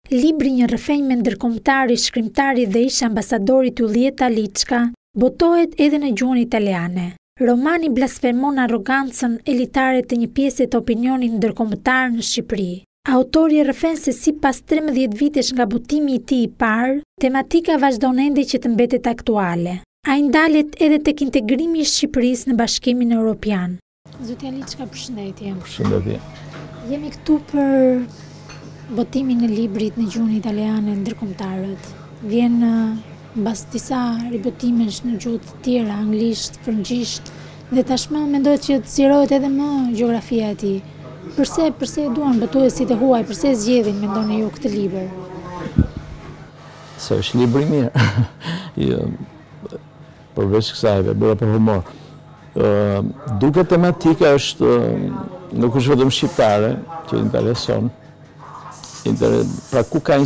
Libri një rrëfenj me ndërkombëtari, shkrimtari dhe ish ambasadori Tullieta Liçka botohet edhe në gjuhën italiane. Romani blasfemon arrogancën elitare të një pjese të opinionit ndërkombëtar në Shqipëri. Autori rrëfen se sipas 13 vitesh nga botimi i tij i parë, tematika vazhdon ende që të mbetet aktuale. Ai ndalet edhe tek integrimi i Shqipërisë në Bashkimin Evropian. Zotja Liçka, përshëndetje. Përshëndetje. Jemi këtu për botimin e librit në gjuhën italiane ndërkombëtarët. Vjen mbas disa ribotimesh në gjuhë të tjera, anglisht, frëngjisht, dhe tashmë mendohet që të sqarohet edhe më gjeografia e tij. Përse e duan botuesit e huaj, përse zgjedhin mendoni ju këtë libër? Se është libri mirë. Përveç kësaj, bëra për humor. Duke tematika është nuk është vetëm shqiptare që intereson. Pra ku ka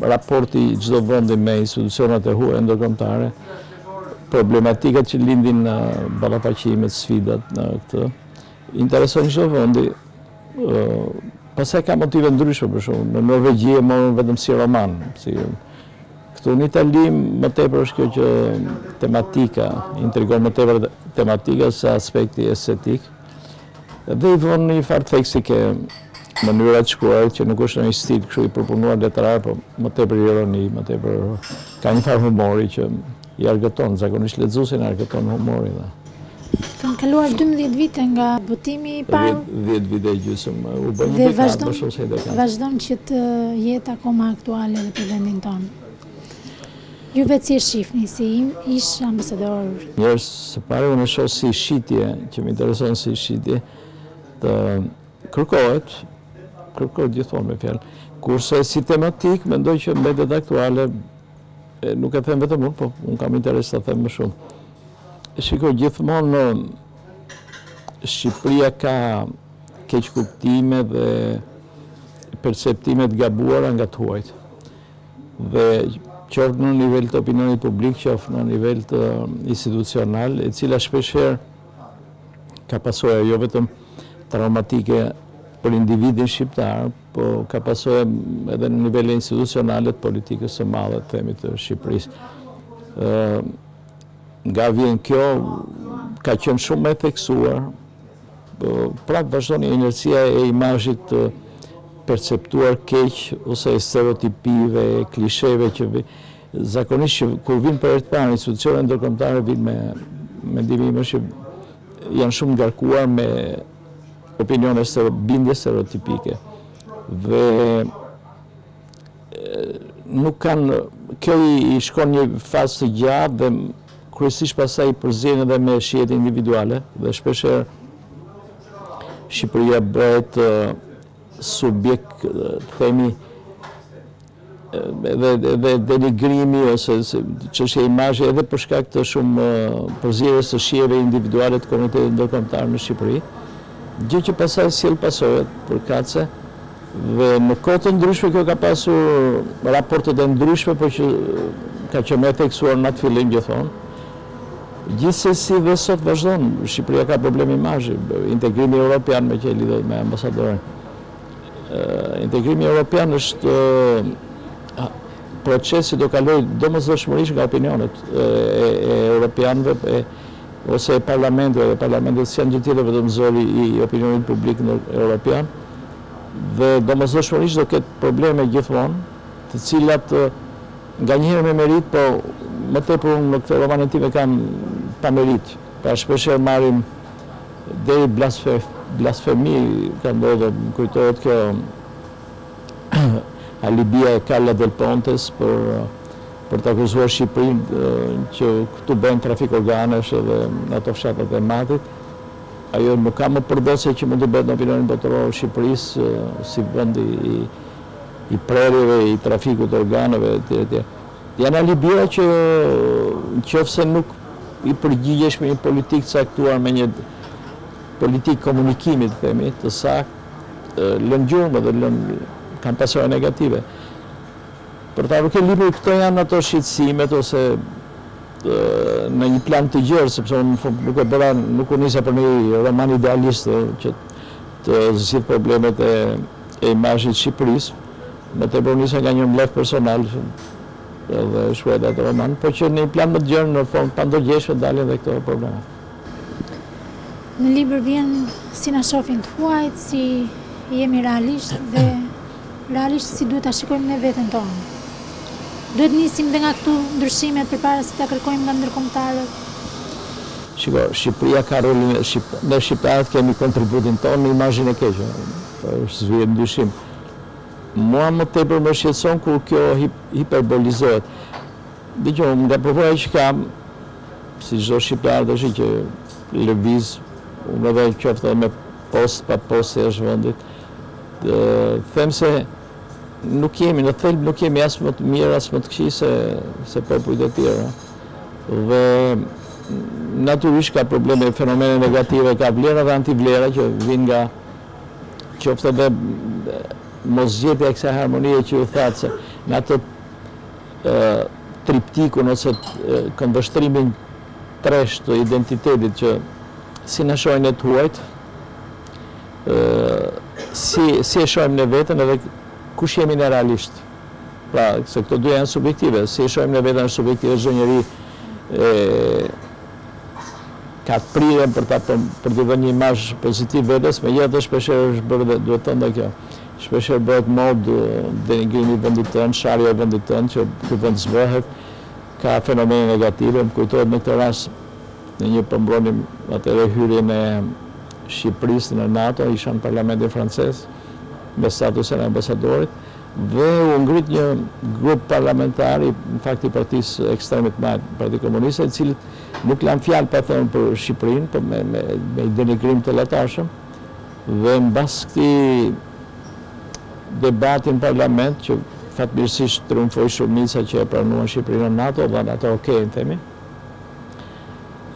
raporti çdo vendi me institucionet e huaja ndërkombëtare, problematikat që lindin në ballafaqimet, sfidat në këtë, intereson çdo vendi. Pastaj ka motive ndryshme, për shembull, në Norvegji e morën vetëm si roman, këtu në Itali më tepër është kjo që tematika, intrigon më tepër tematika se aspekti estetik. Dhe i vënë një farë theksike mënyra të shkruarit që nuk është në një stil kështu i përpunuar letrar, por më tepër ironi, më tepër ka një farë humori që i argëton, zakonisht lexuesin argëton humori dhe. Kanë kaluar 12 vite nga botimi i parë. 10 vite e gjysmë. U bë një dekadë më shumë se dekadë. Vazhdon që të jetë akoma aktuale edhe për vendin tonë. Ju vetë si e shihni, si ish ambasador? Njerëz së pari unë shoh si shitje, që më intereson si shitje, të kërkohet gjithmonë me fjalë. Kurse si tematik mendoj që mbetet aktuale, nuk e them vetëm unë, po unë kam interes ta them më shumë. Shikoj, gjithmonë Shqipëria ka keqkuptime dhe perceptime të gabuara nga të huajt. Dhe qoftë në nivel të opinionit publik, qoftë në nivel të institucional, e cila shpeshherë ka pasojë jo vetëm traumatike për individin shqiptar, po ka pasojë edhe në nivele institucionale të politikës së madhe, të themi, të Shqipërisë. Nga vjen kjo, ka qenë shumë e theksuar, prapë vazhdon inercia e imazhit të perceptuar keq ose stereotipive, klisheve që zakonisht që kur vinë për herë të parë institucionet ndërkombëtare vinë me mendime që janë shumë ngarkuar me opinione bindje stereotipike. Dhe nuk kanë, kjo i shkon një fazë të gjatë dhe kryesisht pastaj përzien edhe me shihet individuale dhe shpeshherë Shqipëria bëhet subjekt, themi, edhe denigrimi ose çështje imazhi edhe për shkak të shumë përzierjes së shijeve individuale të komunitetit ndërkombëtar në Shqipëri, gjë që pastaj sjell pasojat përkatëse dhe në kohë të ndryshme kjo ka pasur raportet e ndryshme, por që ka qenë më theksuar në atë fillim gjithmonë. Gjithsesi dhe sot vazhdon, Shqipëria ka problem imazhi, integrimi evropian me që lidhet me ambasadorin. Integrimi evropian është proces që do kaloj domosdoshmërisht nga opinionet e europianëve ose e parlamentet janë gjë tjetër vetëm zori i opinionit publik europian, dhe domosdoshmërisht do ketë probleme gjithmonë, të cilat nganjëherë me merit, po më tepër në këtë romanin tim e kam pa merit. Pra shpeshherë marrim deri blasfemi ka ndodhur, më kujtohet kjo alibia e Carla Del Pontes për të akuzuar Shqipërinë që këtu bëhen trafik organesh edhe në ato fshatat e Matit. Ajo nuk ka më përdosje që mund të bëhet në opinionin botëror Shqipërisë si vend i prerjeve, i trafikut të organeve etj. Janë alibira që nëse nuk i përgjigjesh me një politikë caktuar, me një politikë komunikimi, të themi, të saktë, lën gjurmë dhe kanë pasojë negative. Për ta vërtetë libri këto janë ato shqetësimet ose në një plan të gjerë, sepse unë nuk u nisa për një roman idealist që të zgjidh problemet e imazhit Shqipërisë, më tepër nisa nga një mblef personal dhe shkruajt atë roman, po që në plan më të gjerë në fond pa ndërgjeshme dalin dhe këto probleme. Në libër vjen si na shohin të huajt, si jemi realisht dhe realisht si duhet ta shikojmë ne veten tonë. Duhet nisim dhe nga këtu ndryshimet përpara se ta kërkojmë nga ndërkombëtarët. Shiko, Shqipëria ka rolin, ne shqiptarët kemi kontributin tonë në imazhin e keq, është zhvillim ndryshim. Mua më tepër më shqetëson kur kjo hiperbolizohet. Dgjoj, nga përvoja që kam, si çdo shqiptar tash që lëviz, unë edhe qoftë me post pa post e është vendit, them se nuk jemi, në thelb nuk jemi as më të mirë, as më të këqij se popujt e tjerë. Dhe natyrisht ka probleme, fenomene negative, ka vlera dhe antivlera që vijnë nga qoftë edhe mosgjetja e kësaj harmonie që ju thatë se në atë triptikun ose këndvështrimin tresh të identitetit që si në shojnë e të huajt, si e shojmë në vetën edhe kush jemi në realisht. Pra, se këto dy janë subjektive, si e shojmë në vetën është subjektive, çdo njeri ka të prirën për të dhënë një imazh pozitiv vetes, megjithatë shpeshherë është bërë, duhet të thënë kjo, shpeshherë bëhet mod denigrimi i vendit tënd, sharja e vendit tënd që ky vend zbëhet, ka fenomene negative. Më kujtohet në këtë rast në një përmbronim atëherë hyrjen e Shqipërisë në NATO, isha në parlamentin francez me statusin e ambasadorit dhe u ngrit një grup parlamentar, në fakt i partisë ekstremit të madh, Partia Komuniste, i cilët nuk lanë fjalë pa thënë për Shqipërinë, po me denigrim të latashëm. Dhe mbas këtij debati në parlament, që fatmirësisht triumfoi shumica që e pranuan Shqipërinë në NATO, dhe ato okej, themi.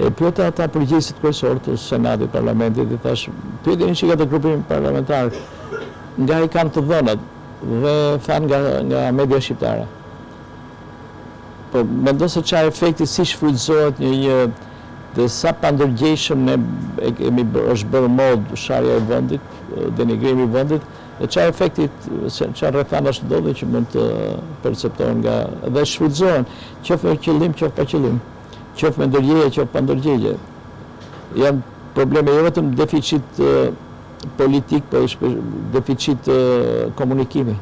E pyeta ata përgjegjësit kryesor të Senatit, Parlamentit, i thash, pyeteni çka të grupin parlamentar, nga i kanë të dhënat, dhe thanë nga media shqiptare. Po mendoj se çfarë efekti si shfrytëzohet një dhe sa pandërgjeshëm është bërë mod sharja e vendit, denigrimi i vendit, dhe çfarë efekti, çfarë rrethanash ndodhin që mund të perceptohen nga dhe shfrytëzohen, qoftë me qëllim, qoftë pa qëllim, qoftë me ndërgjegje, qoftë pa ndërgjegje. Janë probleme jo vetëm deficit politik, por deficit komunikimi.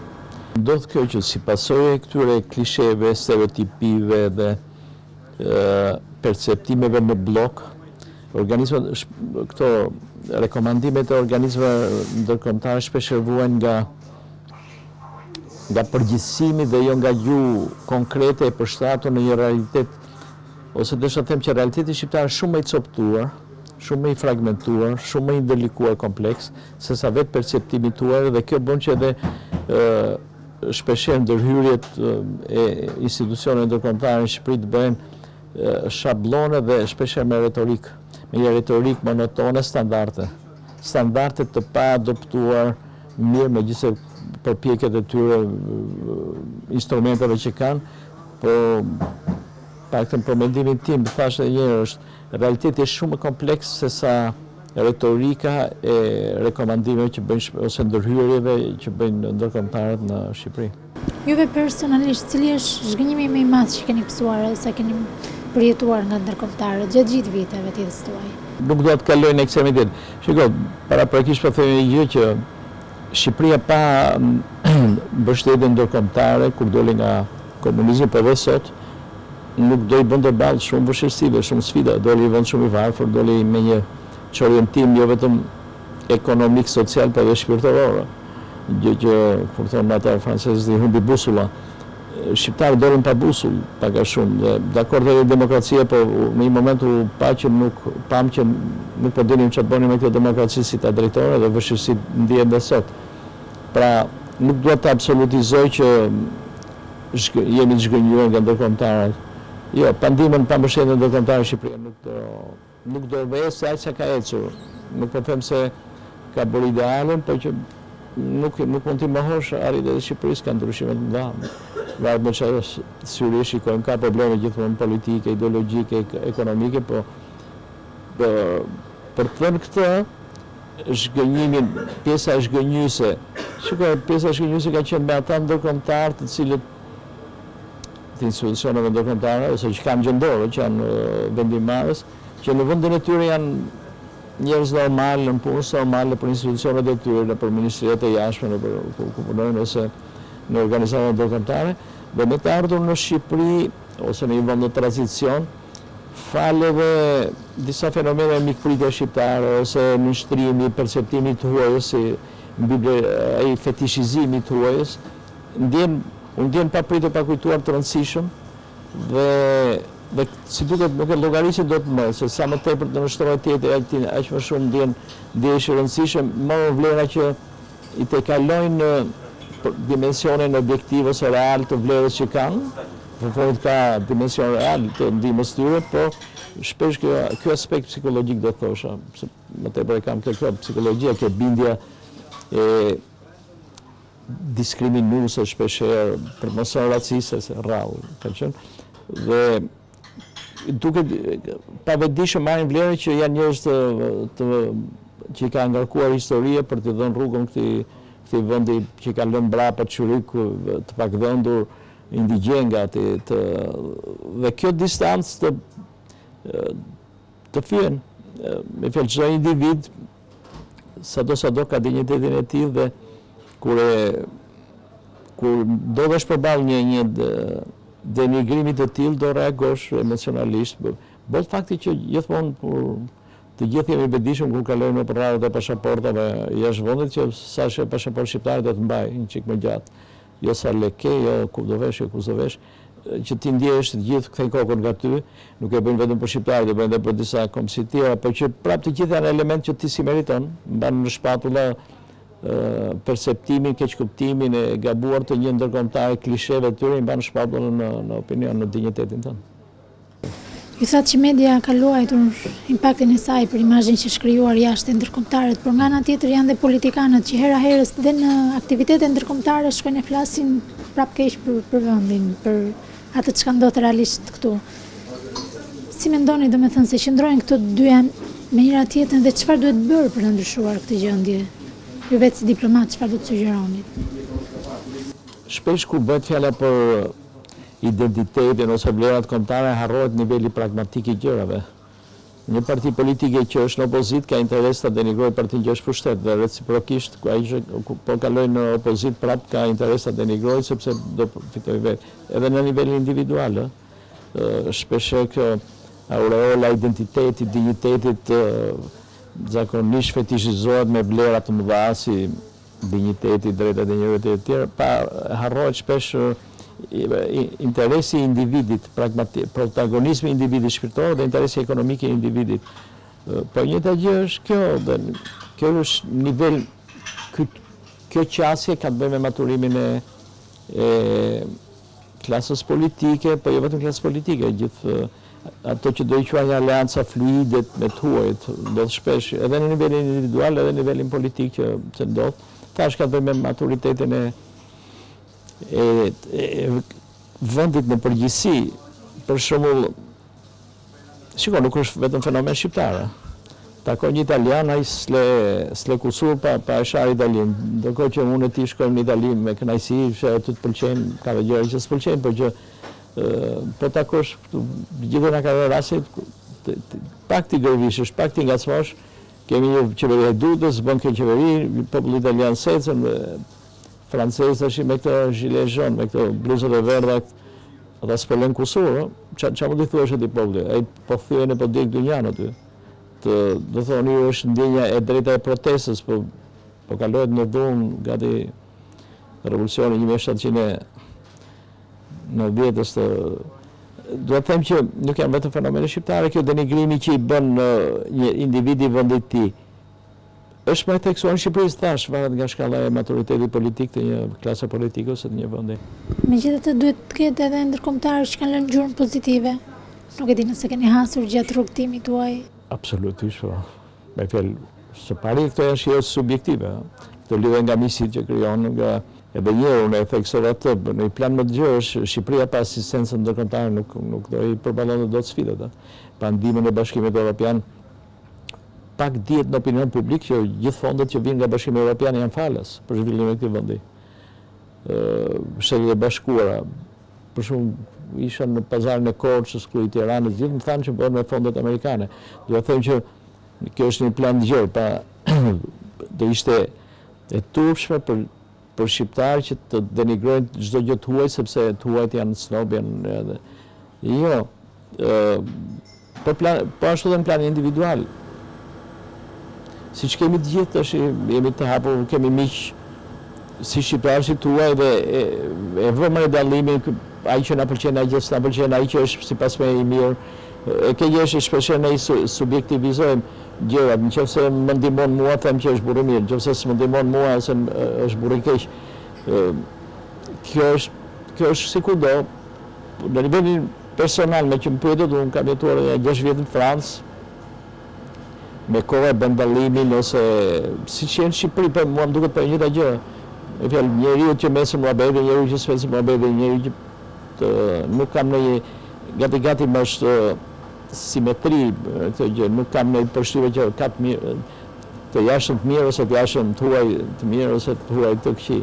Ndodh kjo që si pasojë e këtyre klisheve, stereotipive dhe perceptimeve në blok, organizmat, këto rekomandimet e organizmave ndërkombëtare shpesh vuajnë nga përgjithësimi dhe jo nga gjuhë konkrete e përshtatur në një realitet, ose desha them që realiteti shqiptar është shumë më i coptuar, shumë më i fragmentuar, shumë më i ndërlikuar kompleks, se sa vetë perceptimi tuaj, dhe kjo bën që edhe shpeshherë ndërhyrjet e institucioneve ndërkombëtare në Shqipëri të bëhen shablone dhe shpeshherë me një retorik monotone, standarde të pa adoptuar mirë, megjithëse përpjekjet e tyre, instrumenteve që kanë, po paktën për mendimin tim, thash edhe një herë, është realiteti është shumë më kompleks se sa retorika e rekomandimeve që bëjnë ose ndërhyrjeve që bëjnë ndërkombëtarët në Shqipëri. Juve personalisht, cili është zhgënjimi më i madh që keni pësuar edhe sa keni përjetuar nga ndërkombëtarët gjatë gjithë viteve të jetës tuaj? Nuk do të kaloj në ekstremitet. Shiko, paraprakisht po them një gjë që Shqipëria pa mbështetje ndërkombëtare kur doli nga komunizmi, po edhe sot, nuk do i bënte ballë shumë vështirësive, shumë sfida, doli vend shumë i varfër, doli me një orientim jo vetëm ekonomik, social, por edhe shpirtëror. Gjë që kur thonë ata francezët i humbi busulla. Shqiptarët dolën pa busull, pak a shumë. Dhe dakord edhe demokracia, por në një moment u pa që nuk po dinim çfarë bënim me këtë demokraci si ta drejtore dhe vështirësitë ndihen edhe sot. Pra, nuk duhet të absolutizoj që jemi të zhgënjur nga ndërkombëtarët. Jo, pa ndihmën, pa mbështetjen ndërkombëtare Shqipëria nuk do vësë aq sa ka ecur. Nuk po them se ka bërë idealin, por që nuk mund t'i mohosh arritjet e Shqipërisë, ka ndryshime të mëdha. Varet me çfarë syri shikojmë, ka probleme gjithmonë politike, ideologjike, ekonomike, po për të thënë këtë, pjesa zhgënjyese Shikoj, pjesa shkënjyse ka qenë me ata ndërkombëtar të cilët të institucioneve ndërkombëtare ose që kanë gjendore, që janë vendimmarrës, që në vendin e tyre janë njerëz normal, në punës normale për institucionet e tyre, për ministriet e jashtme, për ku punojnë ose në organizata ndërkombëtare, dhe me të ardhur në Shqipëri ose në një vend në tranzicion, falë edhe disa fenomene mikpritje shqiptare ose nënshtrimi, perceptimi të huajës, ai fetishizimi të huajës, unë ndjen papritur pa kujtuar të rëndësishëm dhe si duket nuk e llogarisin dot më, se sa më tepër të nështrohet tjetër, aq më shumë ndjesh i rëndësishëm, më vlera që i tekalojnë dimensionin objektiv ose real të vlerës që kanë, në fund ka dimension real të ndihmës tyre, po shpesh ky aspekt psikologjik do thosha, më tepër e kam kjo psikologjia, kjo bindja e diskriminuese shpeshherë për moson raciste se rrallë ka qenë, dhe duket pavetdijshëm marrin vlerë që janë njerëz që ka ngarkuar historie për të dhënë rrugën këtij vendi që ka lënë mbrapa çurik të pakvëndur indigjenga dhe kjo distancë të fyen me fjalë çdo individ sado ka dinjitetin e tij dhe kur ndodhesh përballë një denigrimi të tillë do reagosh emocionalisht. Bëhet fakti që gjithmonë të gjithë jemi bedishëm kur kalojmë nëpër radhët e pasaportave jashtë vendit që sa është pasaport shqiptar do të mbaj një çik më gjatë. Jo sa leke, jo ku do vesh, që ti ndjehesh të gjithë kthejnë kokën nga ty, nuk e bëjnë vetëm për shqiptarët, e bëjnë edhe për disa komsi tjera, por që prapë të gjithë janë element që ti si meriton, mban në shpatulla perceptimin, keqkuptimin e gabuar të një ndërkombëtare, klisheve të tyre, mban në shpatulla në opinion, në dinjitetin tënd. Ju thatë që media ka luajtur impaktin e saj për imazhin që shkrijuar jashtë ndërkombëtarët, por nga ana tjetër janë dhe politikanët që hera herës dhe në aktivitete ndërkombëtare shkojnë e flasin prapë keq për vendin, për atë çka ndodh realisht këtu. Si mendoni, domethënë, se qëndrojnë këto dy janë me njëra tjetrën dhe çfarë duhet bërë për ta ndryshuar këtë gjendje? Ju vetë si diplomat, çfarë do të sugjeroni? Shpesh kur bëhet fjala për identitetin ose vlerat kombëtare harrohet niveli pragmatik i gjërave. Një parti politike që është në opozit ka interes të denigrojë partinë që është pushtet dhe reciprokisht ai që po kalojë në opozit prap ka interes të denigrojë sepse do fitojë vetë. Edhe në nivel individual, shpesh kjo aureola identitetit, dinjitetit zakonisht fetishizohet me vlera të mëdha si dinjiteti, drejtat e njerëzve të tjerë, pa harrohet shpesh interesi i individit, protagonizmi i individit shpirtëror dhe interesi ekonomik i individit. Po njëjta gjë është kjo, dhe kjo është nivel, kjo qasje ka të bëjë me maturimin e klasës politike, po jo vetëm klasës politike, gjithë ato që do i quajnë aleanca fluide me të huajt, ndodh shpesh, edhe në nivelin individual, edhe në nivelin politik që ndodh. Tash ka të bëjë me maturitetin e vendit në përgjithësi, për shembull, shiko, nuk është vetëm fenomen shqiptar. Takoj një italian, ai s'le kusur pa e shar italin. Ndërkohë që unë e ti shkojmë në Itali me kënaqësi, aty të pëlqejnë, ka dhe gjëra që s'pëlqejnë, por që po takosh gjithë na ka raste pak ti gërvishesh, pak ti ngacmosh, kemi një qeveri e dudës, bën kjo qeveri, populli italian secën, francez tash me këto gilet jaune, me këto bluzat e verdha, ata s'pëlen kusur, çfarë mund të thuash ti populli? Ai po thyen e po dek dynjan aty. Do thoni është ndjenja e drejta e protestës, po kalohet në dhunë gati revolucioni 1790-s të... Do të them që nuk janë vetëm fenomene shqiptare, kjo denigrimi që i bën një individi vendit ti. Është më tekstuar në Shqipëri, thash, varet nga shkalla e maturitetit politik të një klase politike ose të një vendi. Megjithatë duhet të ketë edhe ndërkombëtarë që kanë lënë gjurmë pozitive. Nuk e di nëse keni hasur gjatë rrugtimit tuaj. Absolutisht, po. Me fjalë, së pari këto janë shije subjektive. Këto lidhen nga miqësitë që krijon, nga edhe një unë e theksova atë, në një plan më të gjerë, Shqipëria pa asistencën ndërkombëtare nuk do i përballonte dot sfidat. Pa ndihmën e Bashkimit Evropian pak dihet në opinion publik që gjithë fondet që vinë nga Bashkimi Evropian janë falas për zhvillimin e këtij vendi. Shtetet e Bashkuara, për shumë isha në pazarin e Korçës, ku i Tiranës, gjithë më thanë që bëhen me fondet amerikane. Do të them që kjo është një plan i gjerë, do ishte e turpshme për shqiptarë që të denigrojnë çdo gjë të huaj sepse të huajt janë snob, janë jo. Po ashtu dhe në plan individual. Siç kemi të gjithë tash, jemi të hapur, kemi miq si shqiptarë si tuaj dhe e vëmë në dallimin ai që na pëlqen, ai që s'na pëlqen, ai që është sipas me i mirë. Kjo gjë është shpesh ne subjektivizojmë gjërat. Nëse më ndihmon mua, them që është burr i mirë. Nëse s'më ndihmon mua, ose është burr i keq. Kjo është sikudo. Në nivelin personal, me që më pyetet, unë kam jetuar 6 vjet në Francë, me kohë bën dallimin ose siç në Shqipëri, po mua më duket për njëta gjë. Me fjalë, njeriu që mesë muhabeti, njeriu që s'fes muhabeti, njeriu që nuk kam ndonjë gati më është simetri këtë gjë, nuk kam ndonjë përshtypje që ka të mirë, të jashtëm të mirë ose të jashtëm të huaj të mirë ose të huaj të këqij.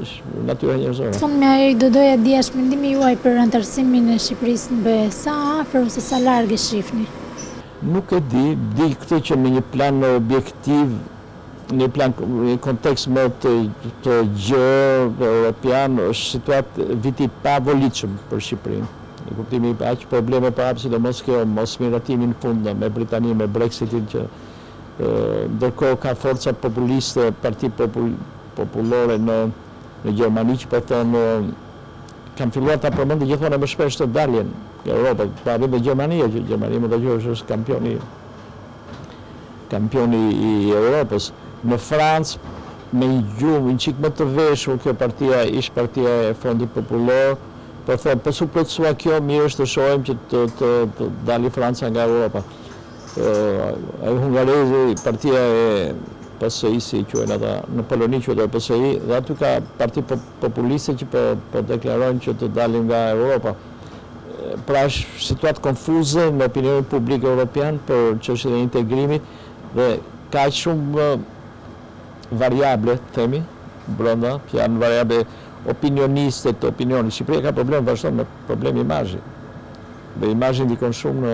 Është natyra njerëzore. Fund me ajo do doja dia shmendimi juaj për antarësimin e Shqipërisë në BE, sa afër ose sa larg e shihni? Nuk e di këtë që në një plan objektiv, në një plan, në një kontekst më të gjerë europian, është situatë viti pa volitshëm për Shqipërinë. Në kuptimi aq probleme pa hapë, sidomos kjo mos miratimin në fund me Britaninë, me Brexitin, që ndërkohë ka forca populiste, parti popullore në Gjermani që po thonë kanë filluar ta përmendin gjithmonë më shpesh të daljen nga Europa, pa vetëm Gjermania, që Gjermania më dëgjosh është kampioni i Europës. Në Francë, me një gjumë, një çik më të veshur, kjo partia ish partia e Fondit Popullor, po thonë, po su plotësua kjo, mirë është të shohim që të dali Franca nga Europa. Hungarezi, partia e PSI, si quhen ata, në Poloni quhet PSI, dhe aty ka parti populiste që po deklarojnë që të dalin nga Europa. Pra është situatë konfuze në opinionin publik evropian për çështjen e integrimit dhe ka shumë variable, themi, brenda, që janë variable opinioniste të opinionit. Shqipëria ka problem vazhdon me problem imazhi. Dhe imazhi ndikon shumë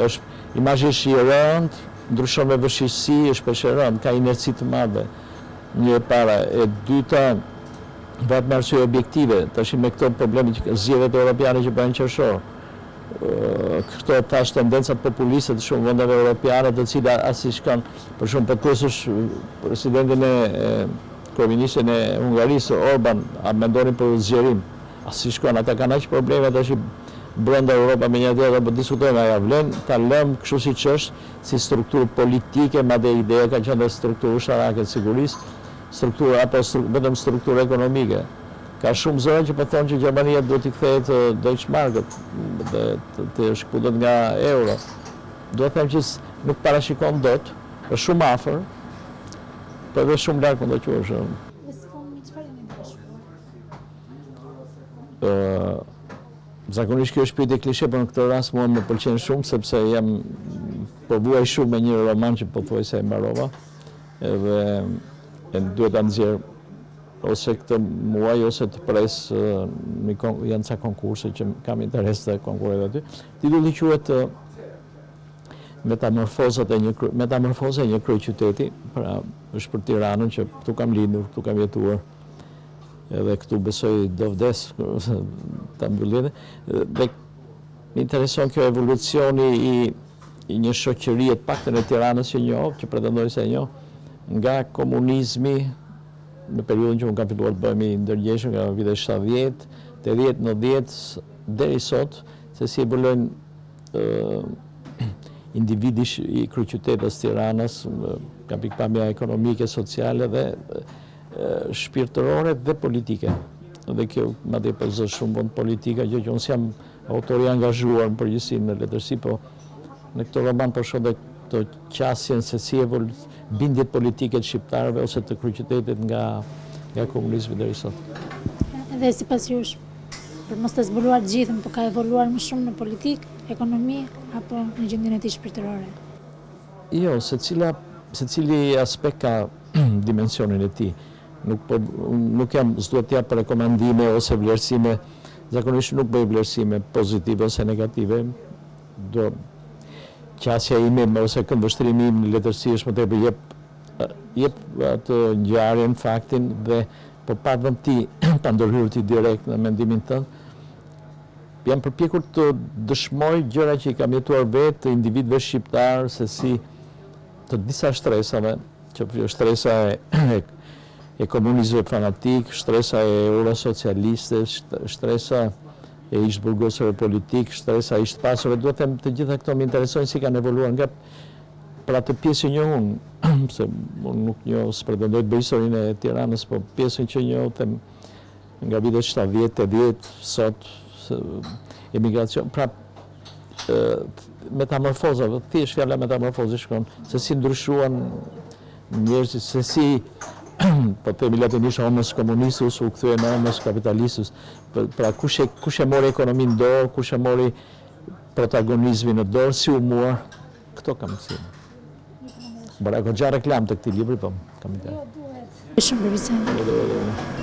është imazhi është i rëndë, ndryshon me vështirësi, është shpesh e rëndë, ka inerci të madhe. Një e para, e dyta, vetëm me arsye objektive, tash me këto probleme që zgjedhjet europiane që bëhen qershor. Këto tash tendencat populiste të shumë vendeve europiane, të cilat asnjë kanë, për shembull, përkuesësh presidentin kryeministin e Hungarisë, Orban, a mendonin për zgjerim? Asnjë shkon, ata kanë aq probleme tash brenda Europa me një tjetër, po diskutojmë ajo vlen ta lëm kështu siç është, si strukturë politike, madje ideja ka qenë strukturë ushtarake të sigurisë, strukturë apo vetëm strukturë ekonomike. Ka shumë zëra që po thonë që Gjermania duhet i kthehet Deutsche Market dhe të shkputet nga euro. Do të them që nuk parashikon dot, është shumë afër, por edhe shumë larg mund të quhesh. Zakonisht kjo është pyetje klishe, por në këtë rast mua më pëlqen shumë sepse po vuaj shumë me një roman që pothuajse e mbarova, edhe duhet ta nxjerr ose këtë muaj ose të pres, janë ca konkurse që kam interes të konkurroj aty. Titulli quhet Metamorfoza e një kryeqyteti, pra është për Tiranën që këtu kam lindur, këtu kam jetuar. Edhe këtu besoj do vdes ta mbyllet. Dhe më intereson kjo evolucioni i një shoqërie të paktën e Tiranës që njoh, që pretendoj se e njoh, nga komunizmi në periudhën që unë kam filluar të bëhemi ndërgjegjshëm nga vitet 70, 80, 90 deri sot, se si evolojnë individi i kryeqytetës Tiranës, ka pikpamja ekonomike, sociale dhe shpirtërore dhe politike. Dhe kjo madje pozon shumë vend politika, gjë që unë jam autor i angazhuar në përgjithësi në letërsi, po në këtë roman po shoh të qasjen se si bindjet politike të shqiptarëve ose të kryeqytetit nga komunizmi deri sot. Dhe sipas jush, për mos të zbuluar të gjithën, po ka evoluar më shumë në politikë, ekonomi apo në gjendjen e tij shpirtërore? Jo, se cili aspekt ka dimensionin e tij. Nuk jam s'duhet të jap rekomandime ose vlerësime, zakonisht nuk bëj vlerësime pozitive ose negative. Qasja ime ose këndvështrimi im në letërsi është më tepër jep atë ngjarjen, faktin dhe po pa vend ti pa ndërhyrë ti direkt në mendimin tënd. Jam përpjekur të dëshmoj gjëra që i kam jetuar vetë të individëve shqiptar, se si të disa shtresave, që shtresa e komunizmit fanatik, shtresa e eurosocialiste, shtresa e ish burgosëve politik, shtresa e ish pasërve, duhet të them të gjitha këto më interesojnë si kanë evoluar nga për atë pjesë që unë, se unë nuk njoh, pretendoj të bëj historinë e Tiranës, po pjesën që njoh them nga vitet 70, 80, sot emigracion, pra metamorfoza, thjesht fjala metamorfoze shkon, se si ndryshuan njerëzit, se si po themi latinisht homos komunistus u kthyen në homos kapitalistus. Pra kush e mori ekonominë në dorë, kush e mori protagonizmin në dorë, si u mua, këto kam mësim. Bëra goxha reklam të këtij libri, po kam ide. Shumë për